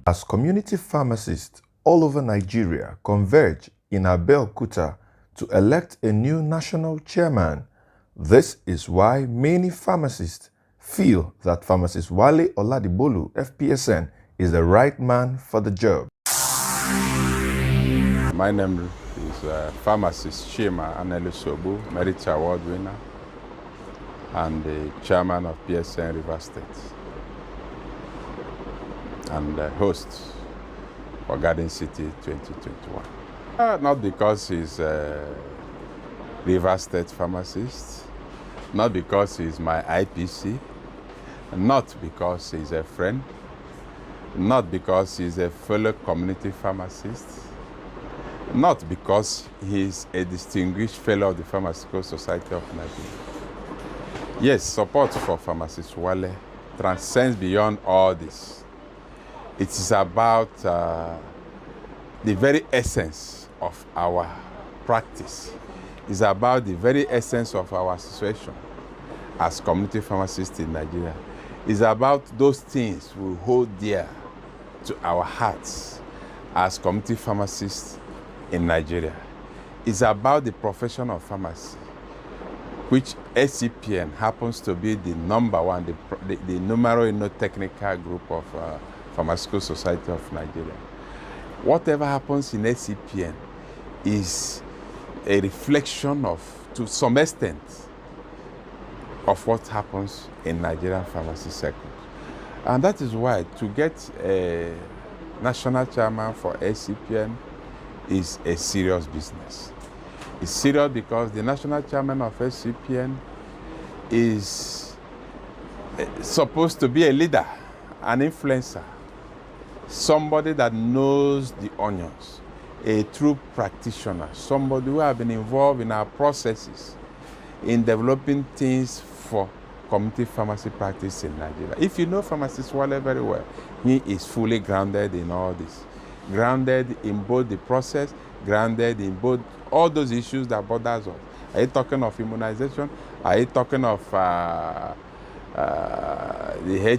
As community pharmacists all over Nigeria converge in Abeokuta to elect a new national chairman, this is why many pharmacists feel that pharmacist Wale Oladibolu, FPSN, is the right man for the job. My name is pharmacist Chima Anelusobu, Merit Award winner and the chairman of PSN Rivers State and host for Garden City 2021. Not because he's a Rivers State pharmacist, not because he's my IPC, not because he's a friend, not because he's a fellow community pharmacist, not because he's a distinguished fellow of the Pharmaceutical Society of Nigeria. Yes, support for pharmacist Wale transcends beyond all this. It is about the very essence of our practice. It's about the very essence of our association as community pharmacists in Nigeria. It's about those things we hold dear to our hearts as community pharmacists in Nigeria. It's about the profession of pharmacy, which SCPN happens to be the number one, the numero technical group of Pharmaceutical Society of Nigeria. Whatever happens in SCPN is a reflection of, to some extent, of what happens in Nigerian pharmacy sector. And that is why to get a national chairman for SCPN is a serious business. It's serious because the national chairman of SCPN is supposed to be a leader, an influencer, somebody that knows the onions, a true practitioner, somebody who has been involved in our processes in developing things for community pharmacy practice in Nigeria. If you know pharmacist Wale very well, he is fully grounded in all this. Grounded in both the process, grounded in both all those issues that bothers us. Are you talking of immunization? Are you talking of the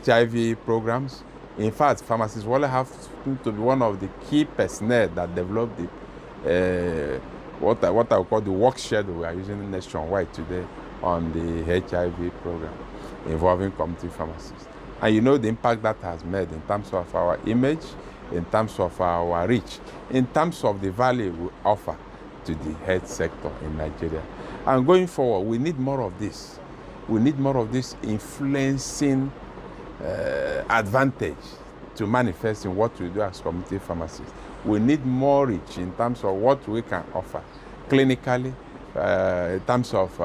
HIV programs? In fact, pharmacist Wale have to be one of the key personnel that developed the what I would call the work schedule we are using nationwide today on the HIV program involving community pharmacists. And you know the impact that has made in terms of our image, in terms of our reach, in terms of the value we offer to the health sector in Nigeria. And going forward, we need more of this. We need more of this influencing advantage to manifest in what we do as community pharmacists. We need more reach in terms of what we can offer clinically, in terms of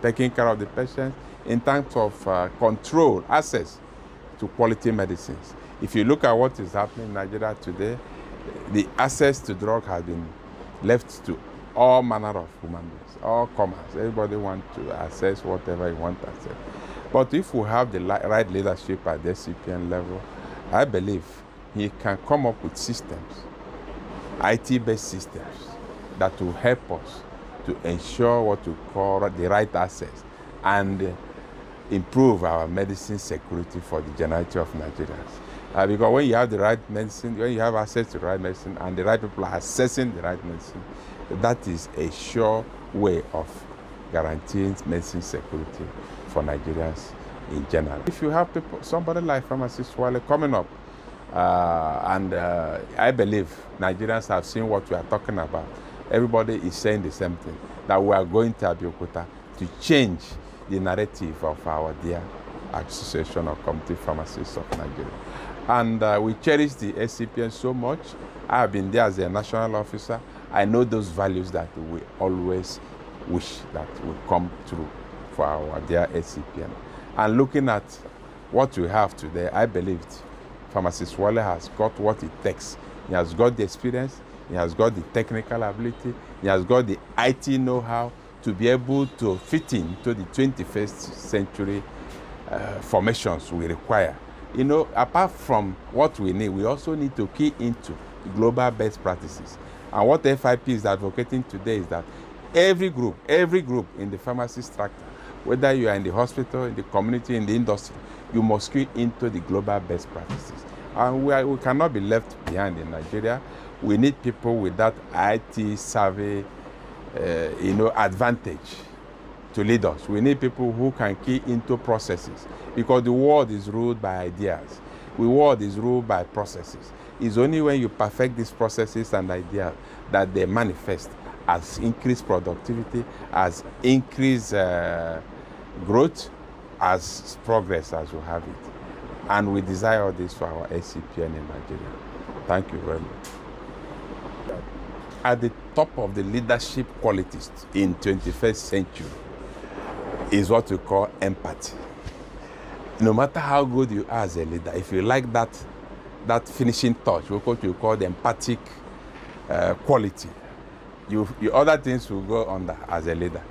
taking care of the patient, in terms of control, access to quality medicines. If you look at what is happening in Nigeria today, the access to drug has been left to all manner of human beings, all comers. Everybody wants to access whatever he wants to access. But if we have the right leadership at the SCPN level, I believe he can come up with systems, IT-based systems, that will help us to ensure what we call the right access and improve our medicine security for the generality of Nigerians. Because when you have the right medicine, when you have access to the right medicine and the right people are accessing the right medicine, that is a sure way of guaranteeing medicine security for Nigerians in general. If you have people, somebody like pharmacist Wale coming up, I believe Nigerians have seen what we are talking about. Everybody is saying the same thing, that we are going to Abeokuta to change the narrative of our dear Association of Community Pharmacists of Nigeria. And we cherish the SCPN so much. I have been there as a national officer. I know those values that we always wish that will come true for our dear SCPN. And looking at what we have today, I believe pharmacist Wale has got what it takes. He has got the experience, he has got the technical ability, he has got the IT know-how to be able to fit into the 21st century formations we require. You know, apart from what we need, we also need to key into global best practices. And what FIP is advocating today is that every group in the pharmacy sector, whether you are in the hospital, in the community, in the industry, you must key into the global best practices. And we cannot be left behind in Nigeria. We need people with that IT savvy, advantage to lead us. We need people who can key into processes, because the world is ruled by ideas. The world is ruled by processes. It's only when you perfect these processes and ideas that they manifest as increased productivity, as increased growth, as progress as we have it. And we desire all this for our SCPN in Nigeria. Thank you very much. At the top of the leadership qualities in 21st century is what we call empathy. No matter how good you are as a leader, if you like that finishing touch, what you call the empathic quality, your other things will go under as a leader.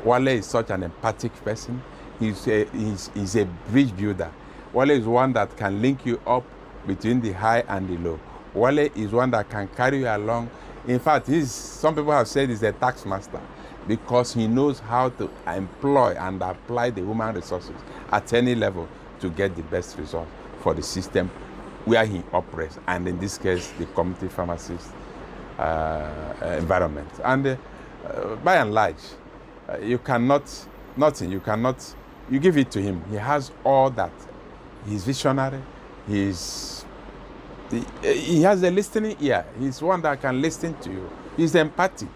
Wale is such an empathic person. He's a bridge builder. Wale is one that can link you up between the high and the low. Wale is one that can carry you along. In fact, some people have said he's a tax master, because he knows how to employ and apply the human resources at any level to get the best result for the system where he operates, and in this case, the community pharmacist environment. And by and large, you give it to him. He has all that. He's visionary. He has a listening ear. He's one that can listen to you. He's empathic.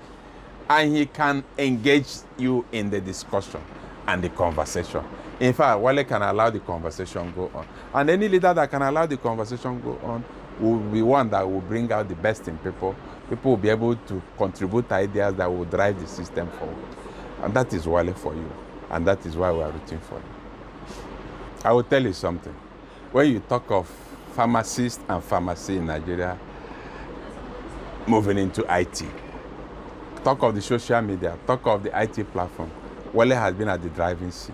And he can engage you in the discussion and the conversation. In fact, Wale can allow the conversation go on. And any leader that can allow the conversation go on will be one that will bring out the best in people. People will be able to contribute ideas that will drive the system forward. And that is Wale for you. And that is why we are rooting for you. I will tell you something. When you talk of pharmacists and pharmacy in Nigeria moving into IT, talk of the social media, talk of the IT platform, Wale has been at the driving seat.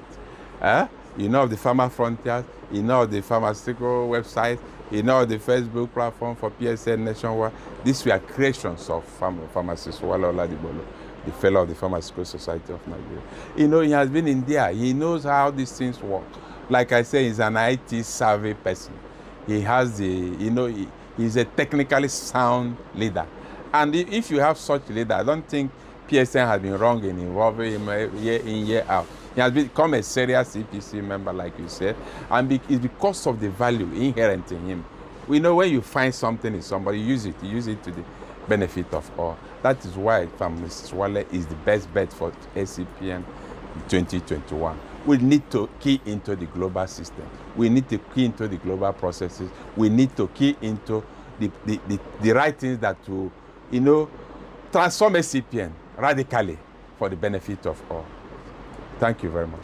You know of the Pharma Frontiers, you know of the pharmaceutical website, you know of the Facebook platform for PSN nationwide. These were creations of pharmacists, Wale Oladibolo, the fellow of the Pharmaceutical Society of Nigeria. You know, he has been in there. He knows how these things work. Like I say, he's an IT savvy person. He has he's a technically sound leader. And if you have such a leader, I don't think PSN has been wrong in involving him year in, year out. He has become a serious CPC member, like you said, and it's because of the value inherent in him. We know when you find something in somebody, you use it to the benefit of all. That is why Pharmacist Wale is the best bet for SCPN 2021. We need to key into the global system. We need to key into the global processes. We need to key into the right things that will, transform SCPN radically for the benefit of all. Thank you very much.